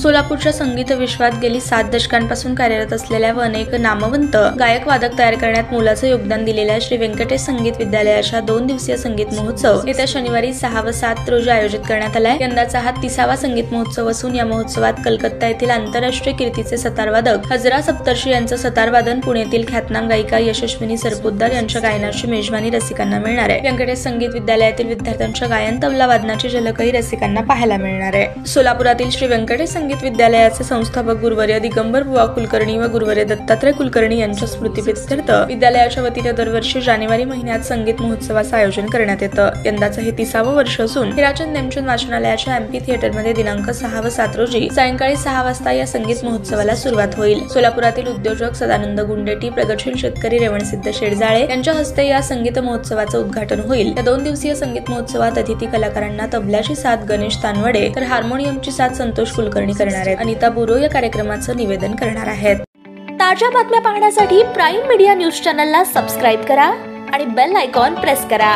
सोलापूरच्या संगीत विश्वात गेली 7 दशकांपासून कार्यरत असलेल्या व अनेक नामवंत गायक वादक तयार करण्यात मोलाचं योगदान दिलेल्या श्री व्यंकटेश संगीत विद्यालयाच्या 2 दिवसीय संगीत महोत्सव येत्या शनिवारी 6 व 7 रोजी आयोजित करण्यात आलाय। यंदाचा हा 30वा संगीत महोत्सव असून या महोत्सवात कलकत्ता येथील आंतरराष्ट्रीय कीर्तीचे सतारवादक हजरा सप्तर्षी यांचं सतारवादन, पुण्यातील ख्यातनाम गायिका यशस्विनी सरपोतदार यांच्या गायनाची मेजवानी रसिकांना मिळणार आहे। व्यंकटेश संगीत विद्यालयातील विद्यार्थ्यांच्या गायन तबला वादनाची झलकही रसिकांना पाहायला मिळणार आहे। सोलापुरातील श्री व्यंकटेश संगीत विद्यालयाचे संस्थापक गुरुवर्य दिगंबर बुवा कुलकर्णी व गुरुवर्य दत्तात्रय कुलकर्णी यांच्या स्मृतिप्रीत्यर्थ विद्यालयाच्या वतीने दरवर्षी जानेवारी महिन्यात संगीत महोत्सवाचं आयोजन करण्यात येतं। यंदाचं हे 30वं वर्ष असून हिराचंद नेमचंद वाचनालयाच्या एमपी थिएटरमध्ये दिनांक 6 व 7 रोजी सायंकाळी 6 वाजता या संगीत महोत्सवाला सुरुवात होईल। सोलापुरातील उद्योजक सदानंद गुंडेटी, प्रगतशील शेतकरी रेवणसिद्ध शेडजाळे यांच्या हस्ते या संगीत महोत्सवाचं उद्घाटन होईल। या 2 दिवसीय संगीत महोत्सवात अतिथी कलाकारांना तबल्याची साथ गणेश तानवडे तर हार्मोनियमची साथ संतोष कुलकर्णी करणार आहेत। अनिता बुरो या कार्यक्रमाचं निवेदन करणार आहेत। ताज्या बातम्या पाहण्यासाठी प्राईम मीडिया न्यूज चॅनलला सबस्क्राईब करा आणि बेल आयकॉन प्रेस करा।